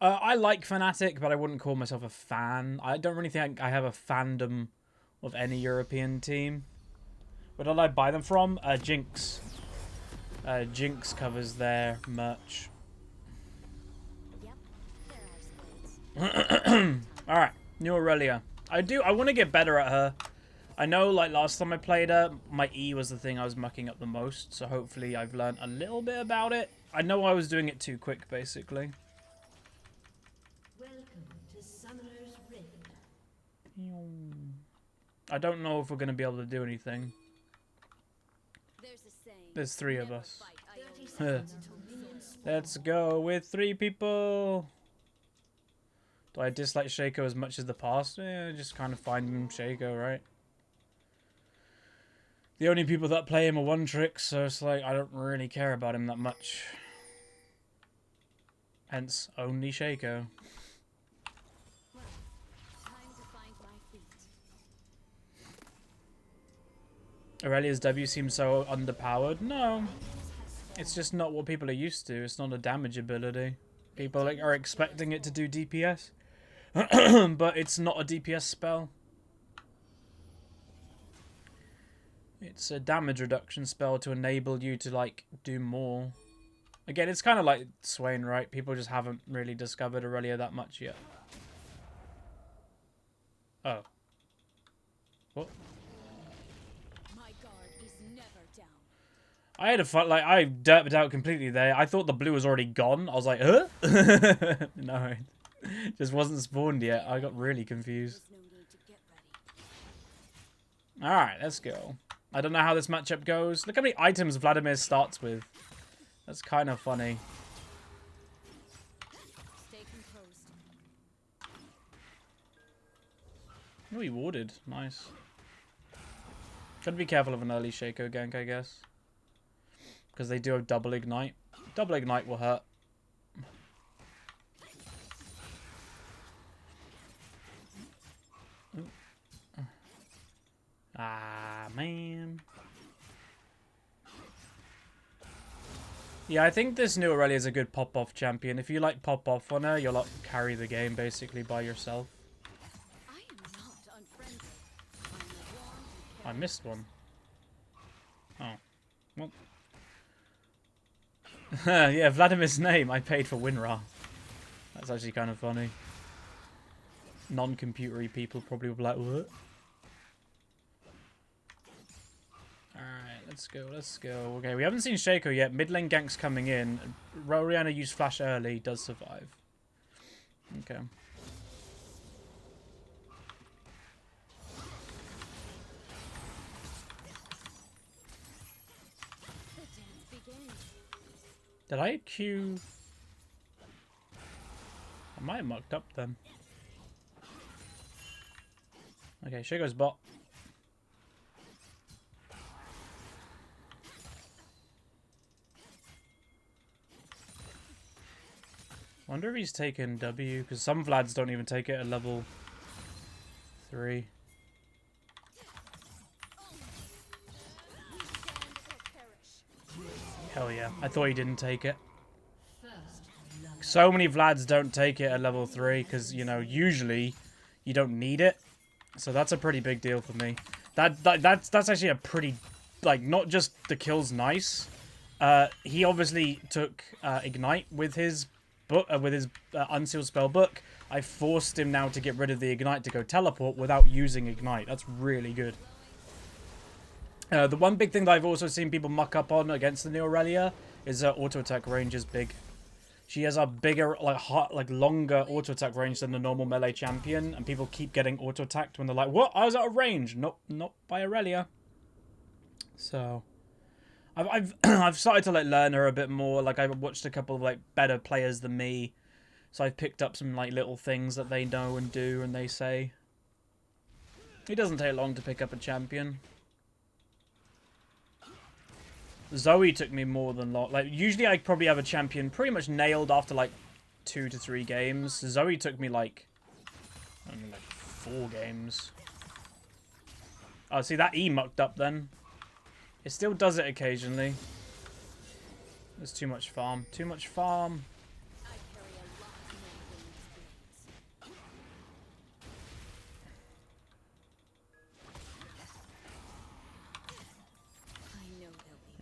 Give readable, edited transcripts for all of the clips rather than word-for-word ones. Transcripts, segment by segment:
I like Fnatic, but I wouldn't call myself a fan. I don't really think I have a fandom of any European team. Where did I buy them from? Jinx. Jinx covers their merch. Alright, New Aurelia. I want to get better at her. I know, like, last time I played her, my E was the thing I was mucking up the most, so hopefully I've learned a little bit about it. I know I was doing it too quick, basically. Welcome to Summoner's Rift. I don't know if we're going to be able to do anything. There's 3 of us. Let's go with 3 people. Do I dislike Shaco as much as the past? Yeah, just kind of find him Shaco, right? The only people that play him are one trick, so it's like I don't really care about him that much. Hence, only Shaco. Aurelia's W seems so underpowered. No, it's just not what people are used to. It's not a damage ability. People are expecting it to do DPS, but it's not a DPS spell. It's a damage reduction spell to enable you to, like, do more. Again, it's kind of like Swain, right? People just haven't really discovered Aurelia that much yet. Oh. What? My guard is never down. I had a fun, like, I derped out completely there. I thought the blue was already gone. I was like, huh? No, it just wasn't spawned yet. I got really confused. Alright, let's go. I don't know how this matchup goes. Look how many items Vladimir starts with. That's kind of funny. Oh, he warded. Nice. Gotta be careful of an early Shaco gank, I guess. Because they do have double ignite. Double ignite will hurt. Ah, man. Yeah, I think this new Aurelia is a good pop-off champion. If you, like, pop off on her, you'll, like, carry the game, basically, by yourself. I missed one. Oh. Well. Yeah, Vladimir's name. I paid for WinRAR. That's actually kind of funny. Non-computery people probably will be like, what? Alright, let's go, let's go. Okay, we haven't seen Shaco yet. Mid lane gank's coming in. Rorianna used flash early, does survive. Okay. Did I Q? I might have mucked up then. Okay, Shaco's bot. Wonder if he's taken W, because some Vlads don't even take it at level 3. Hell yeah. I thought he didn't take it. So many Vlads don't take it at level 3, because, you know, usually you don't need it. So that's a pretty big deal for me. That's actually a pretty, like, not just the kill's nice. He obviously took Ignite with his book, unsealed spell book. I forced him now to get rid of the Ignite to go teleport without using Ignite. That's really good. The one big thing that I've also seen people muck up on against the new Aurelia is auto attack range is big. She has a bigger, like longer auto attack range than the normal melee champion, and people keep getting auto attacked when they're like, "What? I was out of range." Nope, not by Aurelia. So, I've started to like learn her a bit more. Like I've watched a couple of like better players than me, so I've picked up some like little things that they know and do, and they say. It doesn't take long to pick up a champion. Zoe took me more than long. Like usually I probably have a champion pretty much nailed after like 2 to 3 games. Zoe took me like, I don't know, like 4 games. Oh, see that E mucked up then. It still does it occasionally. There's too much farm. Too much farm.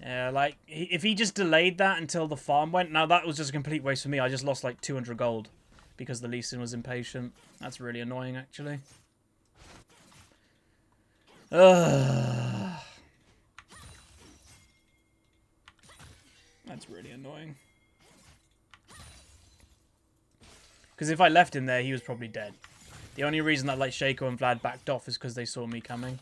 Yeah, like, if he just delayed that until the farm went, now that was just a complete waste for me. I just lost like 200 gold because the Lee Sin was impatient. That's really annoying, actually. Ugh. That's really annoying. Because if I left him there, he was probably dead. The only reason that like Shaco and Vlad backed off is because they saw me coming.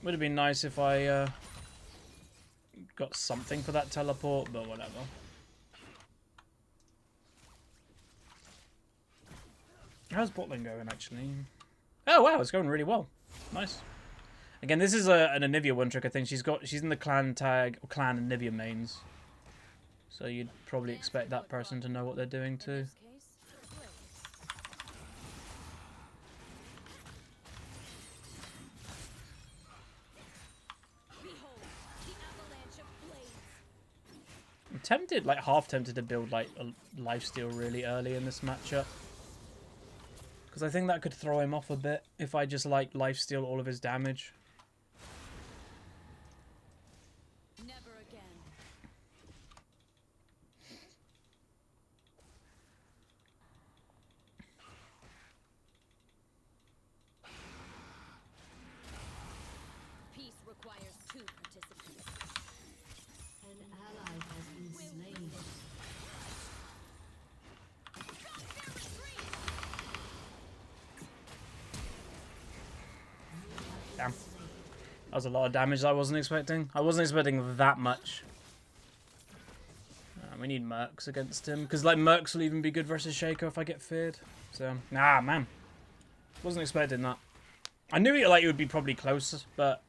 Would have been nice if I got something for that teleport, but whatever. How's bot lane going, actually? Oh, wow, it's going really well. Nice. Again, this is an Anivia one trick, I think. She's in the clan tag, or clan Anivia mains. So you'd probably expect that person to know what they're doing too. I'm tempted, like half tempted to build like a lifesteal really early in this matchup. Because I think that could throw him off a bit if I just like lifesteal all of his damage. Never again. Peace requires two participants. An ally has been slain. Damn. That was a lot of damage I wasn't expecting. I wasn't expecting that much. We need Mercs against him. Because, like, Mercs will even be good versus Shaco if I get feared. So, nah, man. Wasn't expecting that. I knew it, like, it would be probably close, but...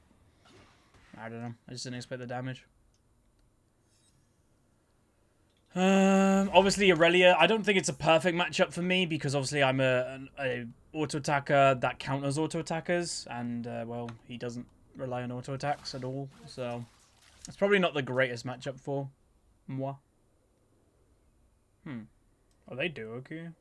I don't know. I just didn't expect the damage. Obviously, Irelia, I don't think it's a perfect matchup for me because, obviously, I'm a auto-attacker that counters auto-attackers. And, well, he doesn't rely on auto-attacks at all. So, it's probably not the greatest matchup for moi. Are they duo queue?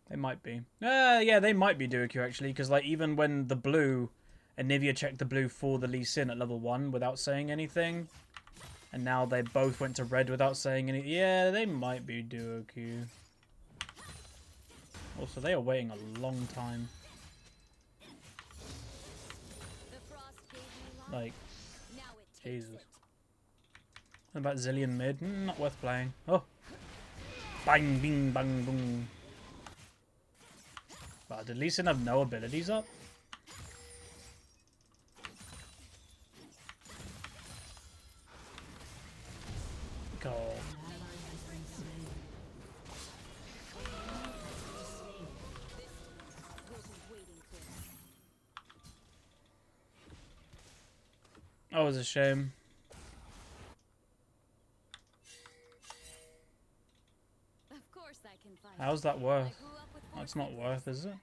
They might be. Yeah, they might be duo queue actually, because like even when the blue, Anivia checked the blue for the Lee Sin at level 1 without saying anything, and now they both went to red without saying anything. Yeah, they might be duo queue. Also, they are waiting a long time. Like, Jesus. What about Zillion mid? Not worth playing. Oh. Bang, bing, bang, boom. Wow, did Lee Sin have no abilities up? God. That was a shame. How's that worth? That's not worth, is it?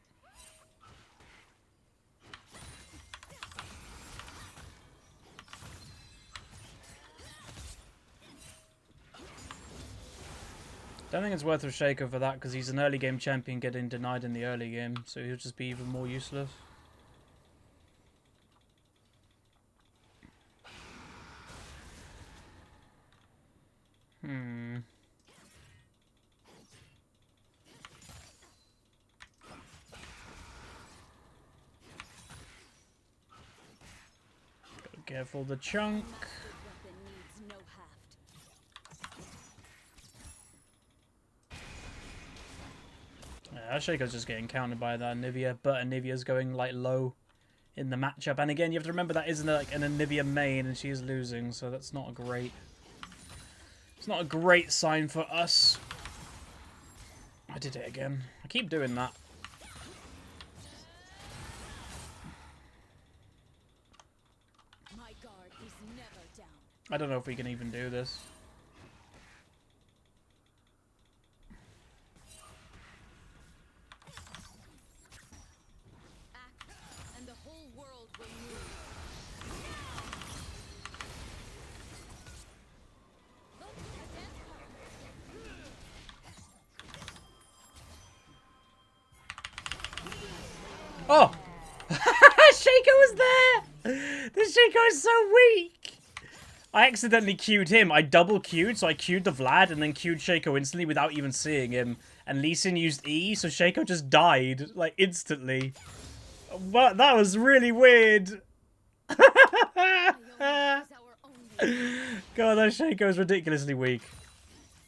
Don't think it's worth a Shaco for that because he's an early game champion getting denied in the early game, so he'll just be even more useless. Careful the chunk. Yeah, Shaco's just getting countered by that Anivia, but Anivia's going like low in the matchup. And again, you have to remember that isn't like an Anivia main, and she is losing, so that's not a great. It's not a great sign for us. I did it again. I keep doing that. I don't know if we can even do this. Act, and the whole world will move. Oh! Shaco was there! This Shaco is so weak! I accidentally queued him. I double queued, so I queued the Vlad and then queued Shaco instantly without even seeing him. And Lee Sin used E, so Shaco just died, like, instantly. What? That was really weird. God, that Shaco is ridiculously weak.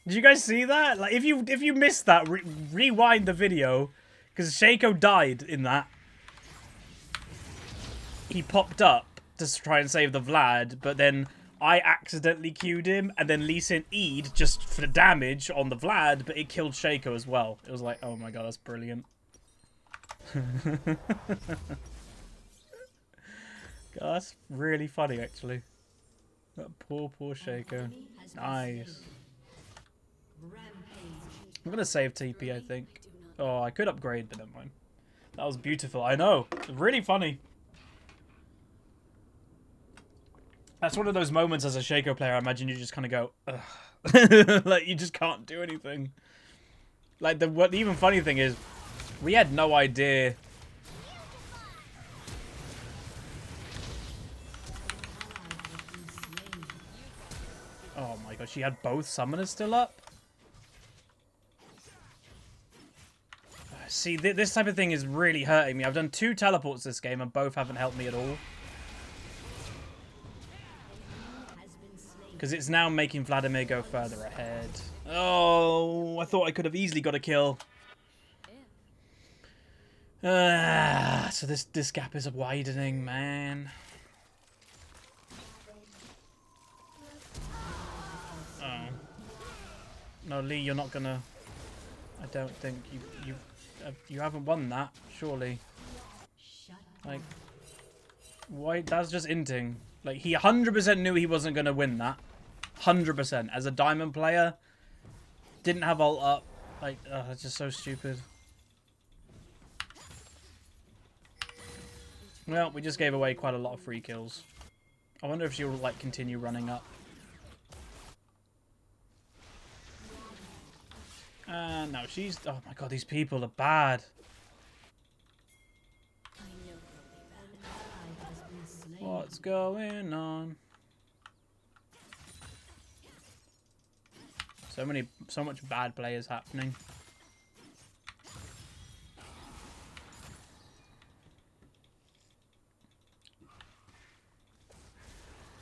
Did you guys see that? Like, if you missed that, rewind the video, because Shaco died in that. He popped up to try and save the Vlad, but then I accidentally queued him, and then Lee Sin E'd just for the damage on the Vlad, but it killed Shaco as well. It was like, oh my god, that's brilliant. God, that's really funny, actually. That poor Shaco. Nice. I'm gonna save TP, I think. Oh, I could upgrade, but never mind. That was beautiful. I know. Really funny. That's one of those moments as a Shaco player, I imagine you just kind of go, ugh. Like, you just can't do anything. Like, the even funny thing is, we had no idea. Oh my god, she had both summoners still up? See, this type of thing is really hurting me. I've done 2 teleports this game and both haven't helped me at all. Because it's now making Vladimir go further ahead. Oh, I thought I could have easily got a kill. So this gap is widening, man. Oh. No, Lee, you're not gonna... I don't think you haven't won that, surely. Like, why? That's just inting. Like, he 100% knew he wasn't gonna win that. 100%. As a diamond player, didn't have ult up. Like, it's just so stupid. Well, we just gave away quite a lot of free kills. I wonder if she'll, like, continue running up. No, she's... Oh my god, these people are bad. What's going on? So much bad players happening.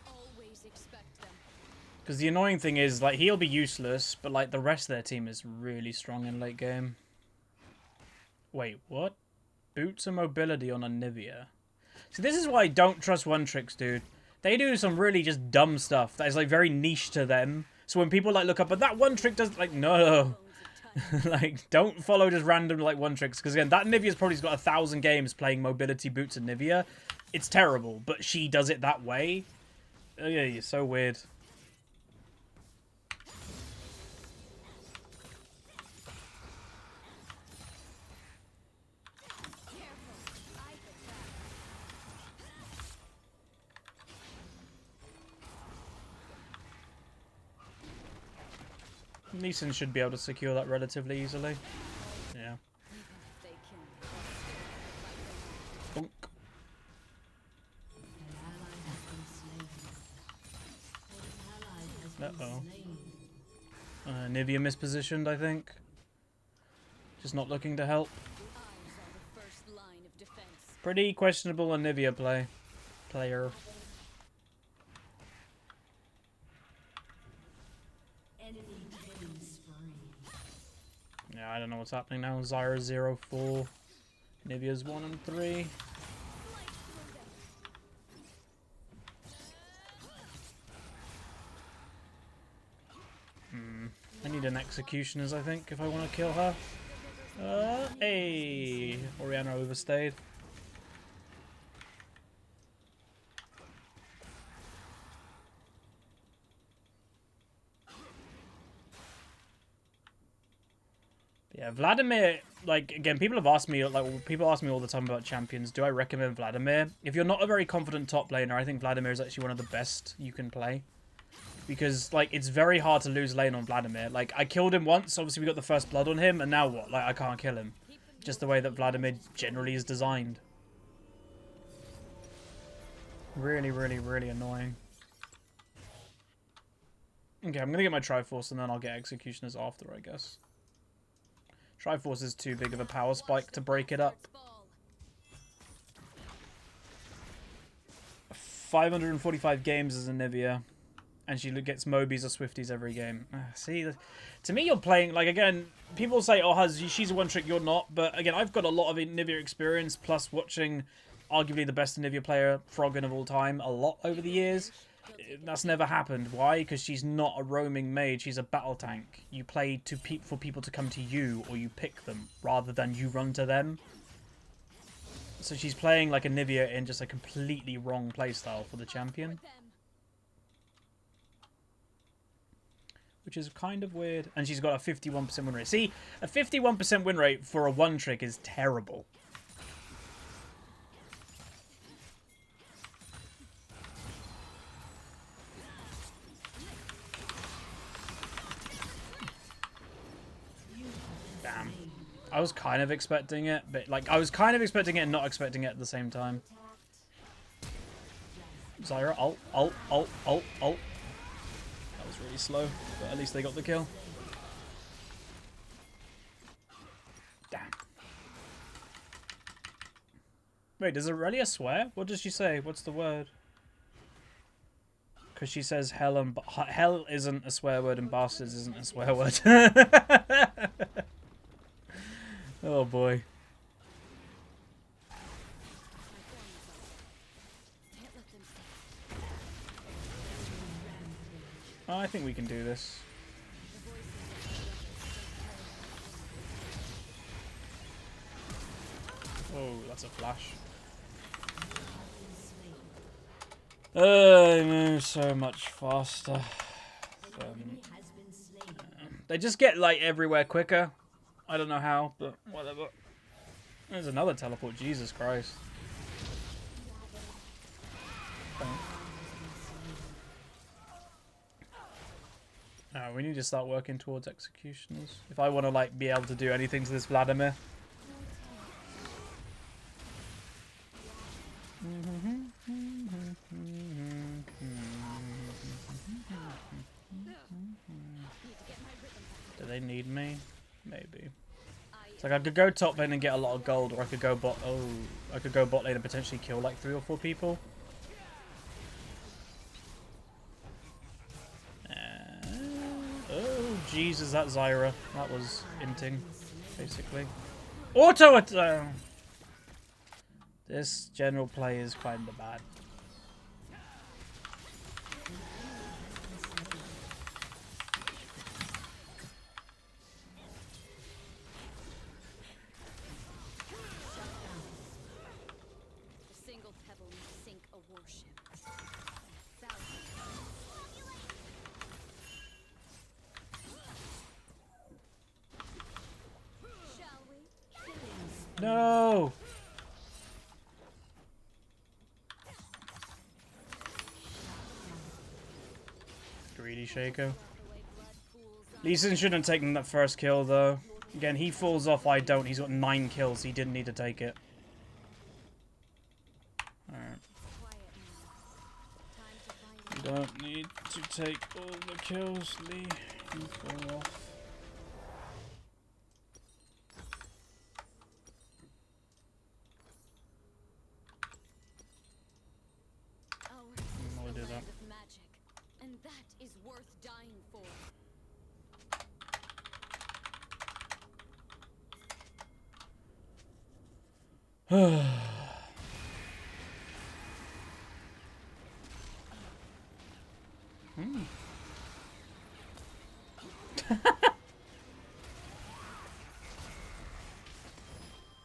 Always expect them. Because the annoying thing is, like, he'll be useless, but, like, the rest of their team is really strong in late game. Wait, what? Boots and mobility on a Nivea. So this is why I don't trust one tricks, dude. They do some really just dumb stuff that is, like, very niche to them. So when people, like, look up, but that one trick does, like, no. Like, don't follow just random, like, one tricks. Because, again, that Nivea's probably got 1,000 games playing mobility boots and Nivea. It's terrible, but she does it that way. Oh, yeah, you're so weird. Lee Sin should be able to secure that relatively easily. Yeah. Bonk. Uh-oh. Nivea mispositioned, I think. Just not looking to help. Pretty questionable on Nivea player. Yeah, I don't know what's happening now. Zyra's 0-4. Nivea's 1 and 3. I need an executioners, I think, if I want to kill her. Hey! Orianna overstayed. Yeah, Vladimir, like, again, people have asked me, like, people ask me all the time about champions. Do I recommend Vladimir? If you're not a very confident top laner, I think Vladimir is actually one of the best you can play. Because, like, it's very hard to lose lane on Vladimir. Like, I killed him once, obviously we got the first blood on him, and now what? Like, I can't kill him. Just the way that Vladimir generally is designed. Really, really, really annoying. Okay, I'm gonna get my Triforce and then I'll get Executioners after, I guess. Triforce is too big of a power spike to break it up. 545 games as a Nivea. And she gets Mobies or Swifties every game. See, to me, you're playing, like, again, people say, oh, she's a one-trick, you're not. But, again, I've got a lot of Nivea experience, plus watching arguably the best Nivea player, Froggen of all time, a lot over the years. That's never happened. Why? Because she's not a roaming mage, she's a battle tank. You play for people to come to you, or you pick them, rather than you run to them. So she's playing like a Nivea in just a completely wrong playstyle for the champion. Which is kind of weird. And she's got a 51% win rate. See, a 51% win rate for a one-trick is terrible. Damn. I was kind of expecting it, but, like, I was kind of expecting it and not expecting it at the same time. Zyra, ult, ult, ult, ult, ult. That was really slow, but at least they got the kill. Damn. Wait, does Irelia swear? What does she say? What's the word? Because she says hell and hell isn't a swear word and bastards isn't a swear word. Oh boy. Oh, I think we can do this. Oh, that's a flash. They move so much faster. They just get, like, everywhere quicker. I don't know how, but whatever. There's another teleport. Jesus Christ. No, we need to start working towards executioners. If I want to, like, be able to do anything to this Vladimir. Do they need me? Maybe. It's like I could go top lane and get a lot of gold, or I could go bot. Oh, I could go bot lane and potentially kill like 3 or 4 people. Oh Jesus, that Zyra. That was inting, basically. Auto attack. This general play is kind of bad. No! Greedy Shaco. Lee Sin shouldn't have taken that first kill, though. Again, he falls off, I don't. He's got 9 kills. He didn't need to take it. Alright. You don't need to take all the kills, Lee. You fall off. I'll do that. And that is worth dying for.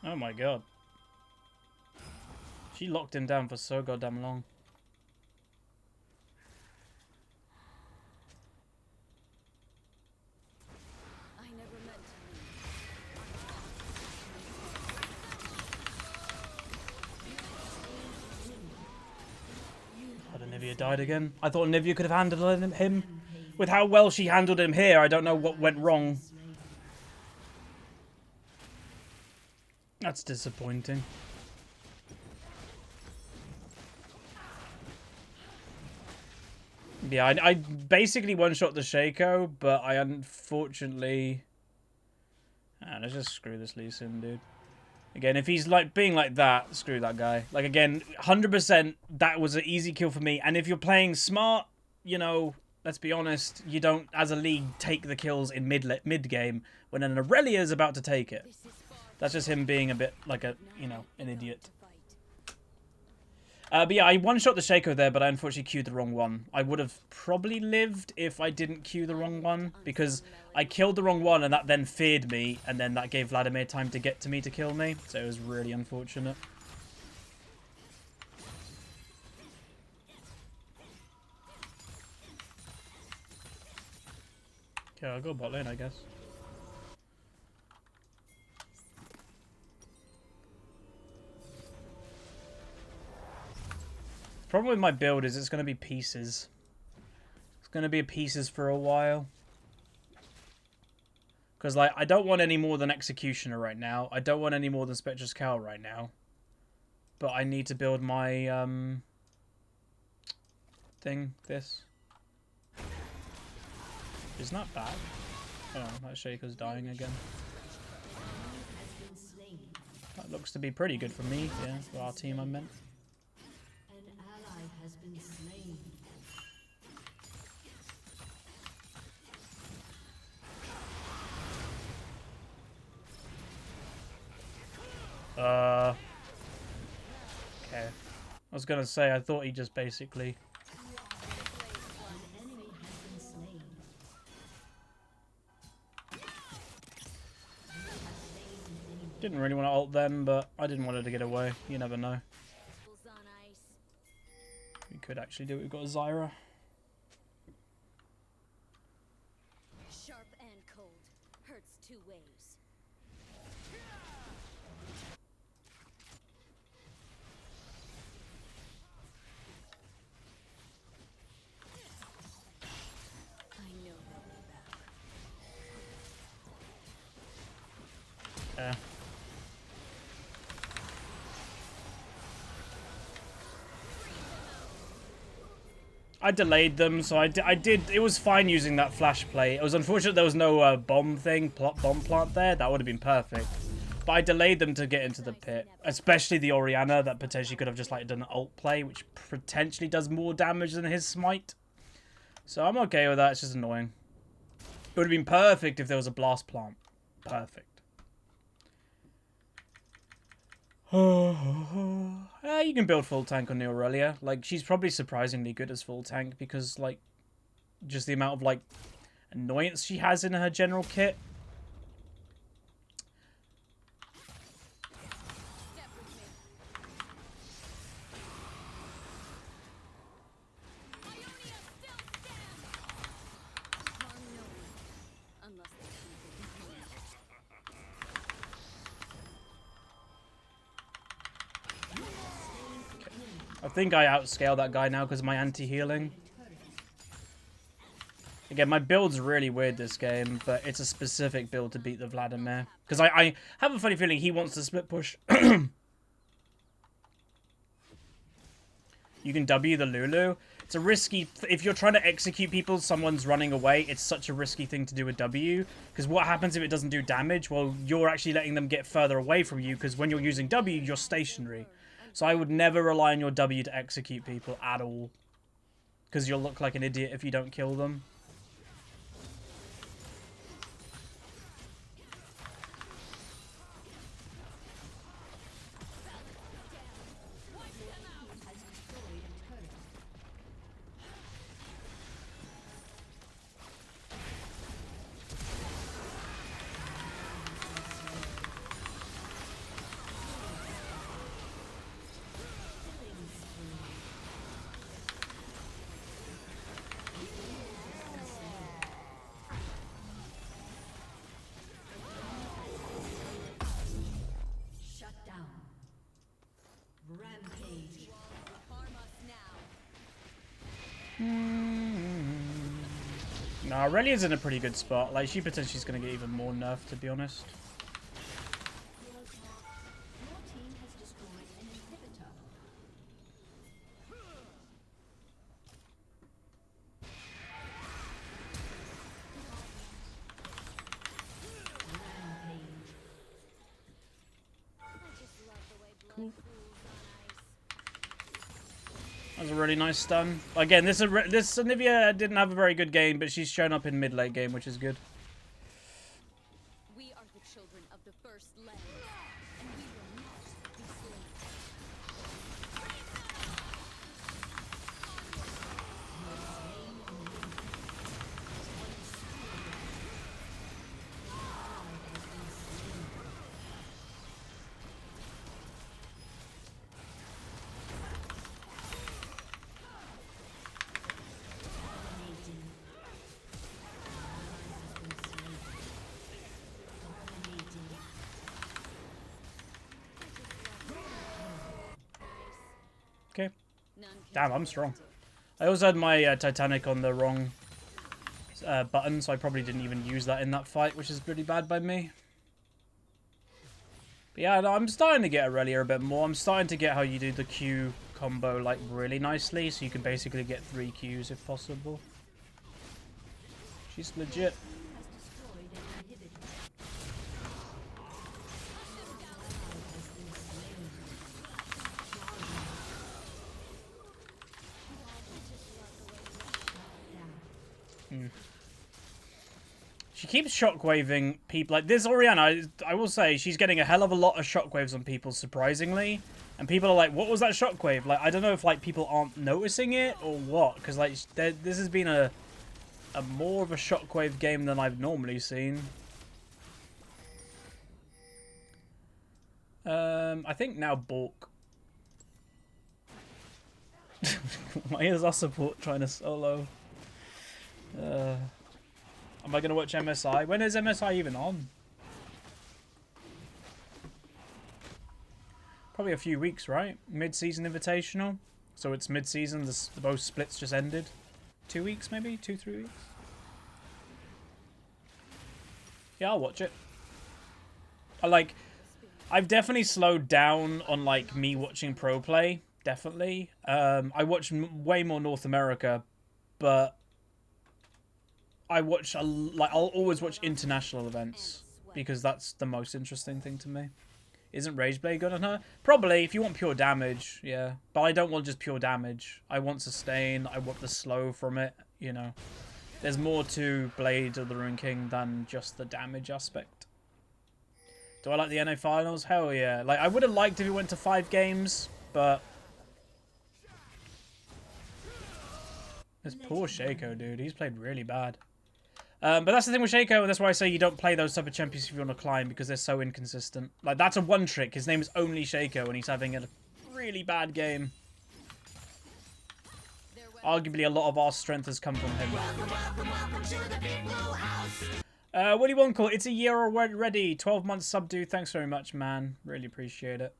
Oh my god. She locked him down for so goddamn long. I never meant to Oh, Nivea died again. I thought Nivea could have handled him. With how well she handled him here, I don't know what went wrong. That's disappointing. Yeah, I basically one-shot the Shaco, but I unfortunately... let's just screw this Lee Sin, dude. Again, if he's like being like that, screw that guy. Like, again, 100% that was an easy kill for me. And if you're playing smart, you know, let's be honest, you don't, as a league, take the kills in mid-game when an Irelia is about to take it. That's just him being a bit like a, you know, an idiot. But yeah, I one-shot the Shaco there, but I unfortunately queued the wrong one. I would have probably lived if I didn't queue the wrong one, because I killed the wrong one and that then feared me, and then that gave Vladimir time to get to me to kill me, so it was really unfortunate. Okay, I'll go bot lane, I guess. The problem with my build is it's going to be pieces. It's going to be pieces for a while. Because, like, I don't want any more than Executioner right now. I don't want any more than Spectre's Cowl right now. But I need to build my, thing. This. Isn't that bad? Oh, that Shaco's dying again. That looks to be pretty good for me. Yeah, for our team, I meant. Has been slain. Okay. I was gonna say, I thought he just basically... Didn't really want to ult then, but I didn't want her to get away. You never know. We could actually do it. We've got a Zyra. Sharp and cold. Hurts two ways. I know they'll be back. Yeah. I delayed them, so I did. It was fine using that flash play. It was unfortunate there was no bomb plant there. That would have been perfect. But I delayed them to get into the pit, especially the Orianna that potentially could have just like done an ult play, which potentially does more damage than his smite. So I'm okay with that. It's just annoying. It would have been perfect if there was a blast plant. Perfect. You can build full tank on the Aurelia. Like, she's probably surprisingly good as full tank because, like, just the amount of, like, annoyance she has in her general kit. I think I outscale that guy now because of my anti-healing. Again, my build's really weird this game, but it's a specific build to beat the Vladimir. Because I have a funny feeling he wants to split push. You can W the Lulu. It's a risky... If you're trying to execute people, someone's running away, it's such a risky thing to do with W. Because what happens if it doesn't do damage? Well, you're actually letting them get further away from you, because when you're using W, you're stationary. So I would never rely on your W to execute people at all. Because you'll look like an idiot if you don't kill them. No, Aurelia's in a pretty good spot. Like, she potentially is going to get even more nerfed, to be honest. was a really nice stun. Again, this Anivia didn't have a very good game, but she's shown up in mid-late game, which is good. We are the children of the first land, and we will not be slain. Okay. None can Damn, I'm strong. I also had my Titanic on the wrong button, so I probably didn't even use that in that fight, which is pretty bad by me. But yeah, no, I'm starting to get Aurelia a bit more. I'm starting to get how you do the Q combo like really nicely, so you can basically get 3 Qs if possible. She's legit. She keeps shockwaving people. Like this Orianna, I will say, she's getting a hell of a lot of shockwaves on people, surprisingly. And people are like, what was that shockwave? Like, I don't know if, like, people aren't noticing it or what. Because, like, this has been a more of a shockwave game than I've normally seen. I think now Bork. Why is our support trying to solo? Am I going to watch MSI? When is MSI even on? Probably a few weeks, right? Mid-season invitational. So it's mid-season. Both splits just ended. 2 weeks, maybe? 2-3 weeks? Yeah, I'll watch it. I've definitely slowed down on, like, me watching pro play. Definitely. I watch way more North America, but I watch I'll always watch international events because that's the most interesting thing to me. Isn't Rageblade good on her? Probably, if you want pure damage, yeah. But I don't want just pure damage. I want sustain. I want the slow from it, you know. There's more to Blade of the Ruin King than just the damage aspect. Do I like the NA Finals? Hell yeah. Like, I would have liked if it went to 5 games, but this poor Shaco, dude. He's played really bad. But that's the thing with Shaco, and that's why I say you don't play those type of champions if you want to climb, because they're so inconsistent. Like, that's a one trick. His name is only Shaco, and he's having a really bad game. Arguably, a lot of our strength has come from him. What do you want, call? It's a year already. 12 months subdue. Thanks very much, man. Really appreciate it.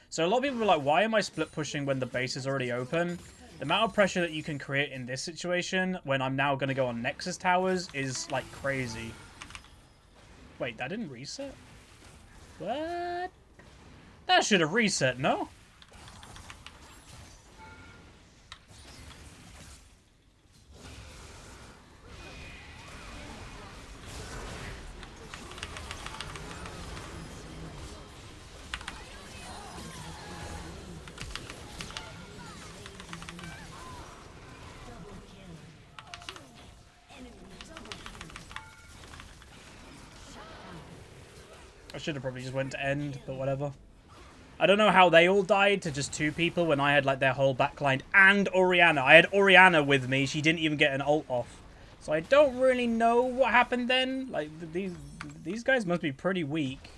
So a lot of people are like, why am I split pushing when the base is already open? The amount of pressure that you can create in this situation when I'm now going to go on Nexus towers is, like, crazy. Wait, that didn't reset? What? That should have reset, no? I should have probably just went to end, but whatever. I don't know how they all died to just 2 people when I had, like, their whole backline and Orianna. I had Orianna with me. She didn't even get an ult off. So I don't really know what happened then. Like, these guys must be pretty weak.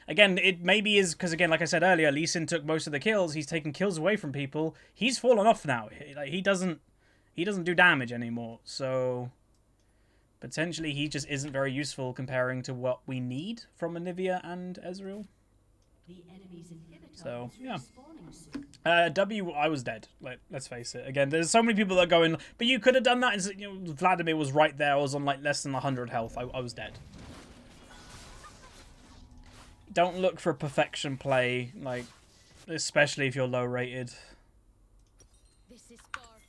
Again, it maybe is because, again, like I said earlier, Lee Sin took most of the kills. He's taken kills away from people. He's fallen off now. Like, he doesn't do damage anymore. So potentially, he just isn't very useful comparing to what we need from Anivia and Ezreal. So, yeah. W, I was dead. Let's face it. Again, there's so many people that are going, but you could have done that. And, you know, Vladimir was right there. I was on, like, less than 100 health. I was dead. Don't look for perfection play, like, especially if you're low rated.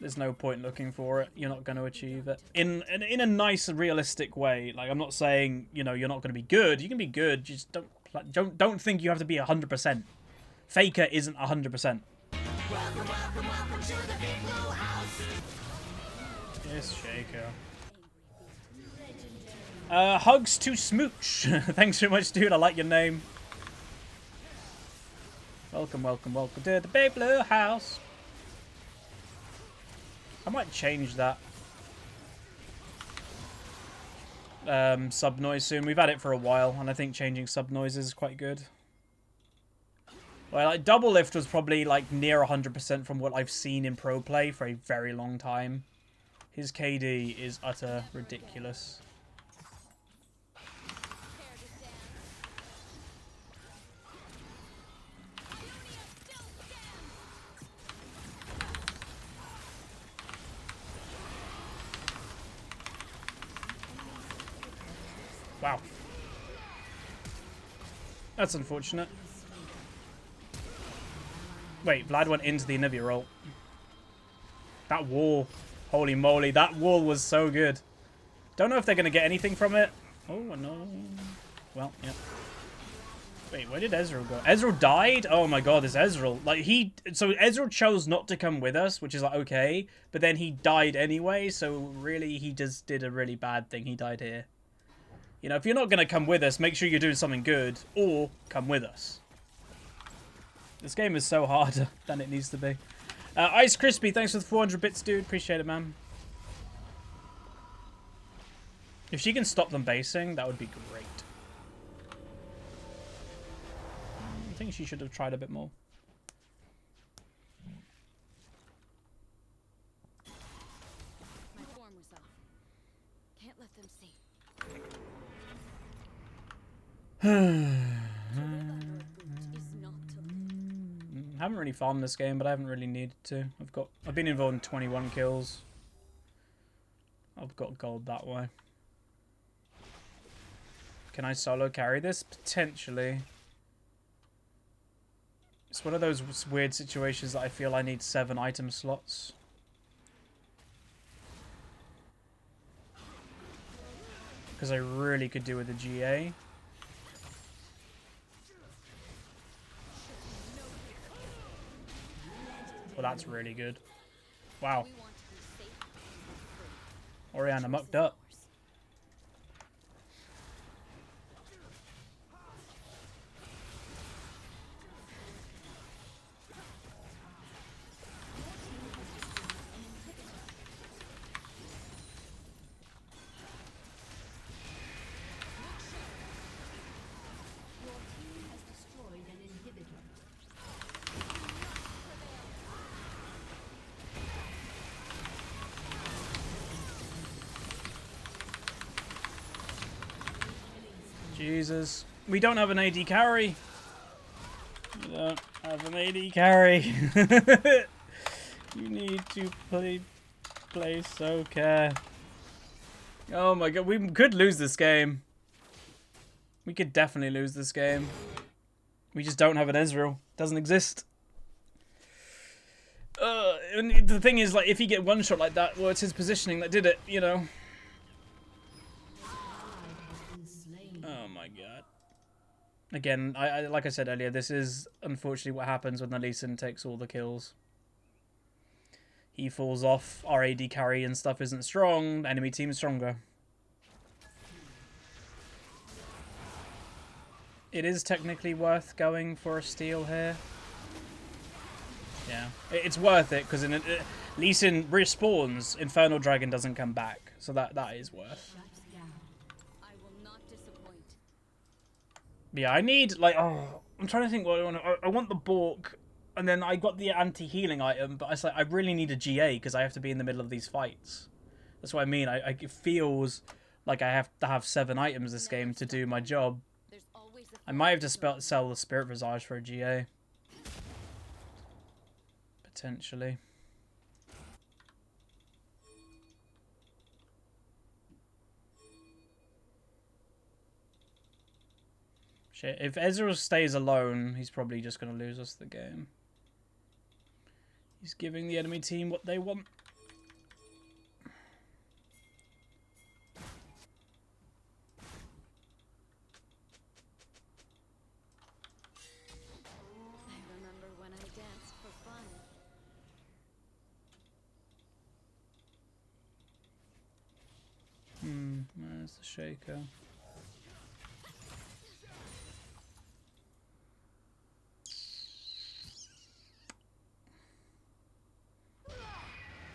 There's no point looking for it. You're not going to achieve it. In a nice, realistic way. Like, I'm not saying, you know, you're not going to be good. You can be good. Just don't think you have to be 100%. Faker isn't 100%. Yes, Shaker. Hugs to Smooch. Thanks so much, dude. I like your name. Welcome, welcome, welcome to the big blue house. I might change that sub noise soon. We've had it for a while, and I think changing sub noise is quite good. Well, like double lift was probably like near 100% from what I've seen in pro play for a very long time. His KD is utter ridiculous. Wow. That's unfortunate. Wait, Vlad went into the Anivia ult. That wall. Holy moly, that wall was so good. Don't know if they're going to get anything from it. Oh, no. Well, yeah. Wait, where did Ezreal go? Ezreal died? Oh my god, this Ezreal. Like, so Ezreal chose not to come with us, which is like, okay. But then he died anyway, so really he just did a really bad thing. He died here. You know, if you're not going to come with us, make sure you're doing something good, or come with us. This game is so harder than it needs to be. Ice Crispy, thanks for the 400 bits, dude. Appreciate it, man. If she can stop them basing, that would be great. I think she should have tried a bit more. My form was off. Can't let them see. I haven't really farmed this game, but I haven't really needed to. I've been involved in 21 kills. I've got gold that way. Can I solo carry this? Potentially. It's one of those weird situations that I feel I need 7 item slots. Because I really could do with a GA. Well, that's really good. Wow. Orianna mucked up. Jesus. We don't have an AD carry. We don't have an AD carry. You need to play so care. Oh my god, we could lose this game. We could definitely lose this game. We just don't have an Ezreal. Doesn't exist. And the thing is, like, if you get one shot like that, well, it's his positioning that did it, you know. Oh my god. Again, I like I said earlier, this is unfortunately what happens when the Lee Sin takes all the kills. He falls off, our AD carry and stuff isn't strong, the enemy team is stronger. It is technically worth going for a steal here. Yeah, it's worth it because Lee Sin respawns, Infernal Dragon doesn't come back, so that is worth. Yeah, I need, like, oh, I'm trying to think what I want. I want the Bork, and then I got the anti-healing item, but I was like, I really need a GA because I have to be in the middle of these fights. That's what I mean. It feels like I have to have 7 items this game to do my job. I might have to sell the Spirit Visage for a GA. Potentially. Shit, if Ezreal stays alone, he's probably just going to lose us the game. He's giving the enemy team what they want. I remember when I danced for fun. There's the Shaker.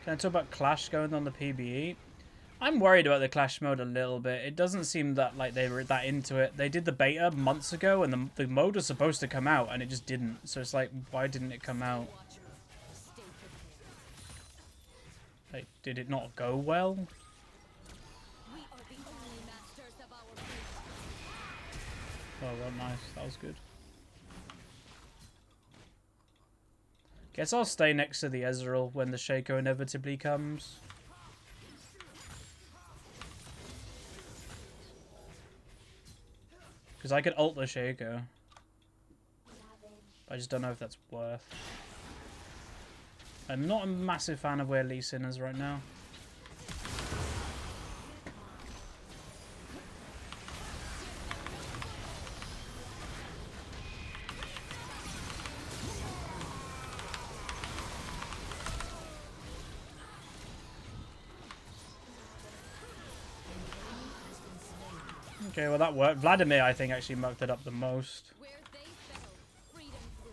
Can I talk about Clash going on the PBE? I'm worried about the Clash mode a little bit. It doesn't seem that like they were that into it. They did the beta months ago, and the mode was supposed to come out, and it just didn't. So it's like, why didn't it come out? Like, did it not go well? We are the only masters of our fate. Oh, well, nice. That was good. Guess I'll stay next to the Ezreal when the Shaco inevitably comes. Because I could ult the Shaco. I just don't know if that's worth. I'm not a massive fan of where Lee Sin is right now. Okay, well that worked. Vladimir, I think, actually mucked it up the most. Where they fell, freedom grew.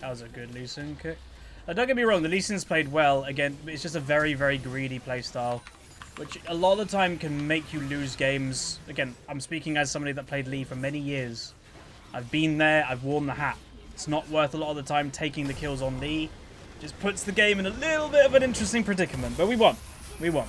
That was a good Lee Sin kick. Don't get me wrong, the Lee Sin's played well. Again, it's just a very, very greedy playstyle, which a lot of the time can make you lose games. Again, I'm speaking as somebody that played Lee for many years. I've been there, I've worn the hat. It's not worth a lot of the time taking the kills on Lee. Just puts the game in a little bit of an interesting predicament, but we won. We won.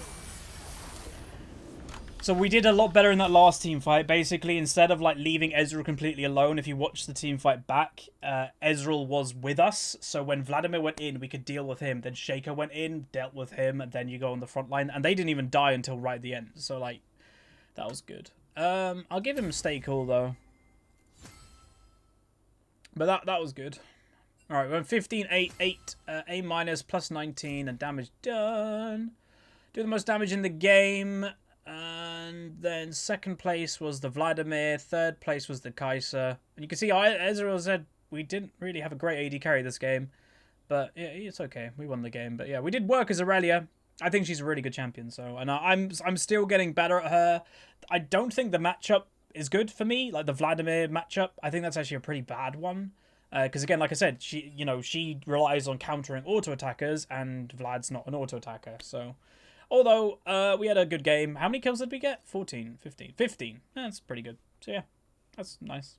So we did a lot better in that last team fight. Basically, instead of like leaving Ezreal completely alone, if you watch the team fight back, Ezreal was with us. So when Vladimir went in, we could deal with him. Then Shaker went in, dealt with him, and then you go on the front line. And they didn't even die until right at the end. So like, that was good. I'll give him Stay Cool though. But that was good. Alright, we're on 15, 8, 8, A minus, plus 19, and damage done. Do the most damage in the game. And then second place was the Vladimir. Third place was the Kai'Sa. And you can see Ezreal said we didn't really have a great AD carry this game. But yeah, it's okay. We won the game. But yeah, we did work as Irelia. I think she's a really good champion. So, and I'm still getting better at her. I don't think the matchup is good for me. Like the Vladimir matchup. I think that's actually a pretty bad one. Because again, like I said, she relies on countering auto attackers, and Vlad's not an auto attacker. So, although we had a good game, how many kills did we get? 14, 15, 15. That's pretty good. So yeah, that's nice.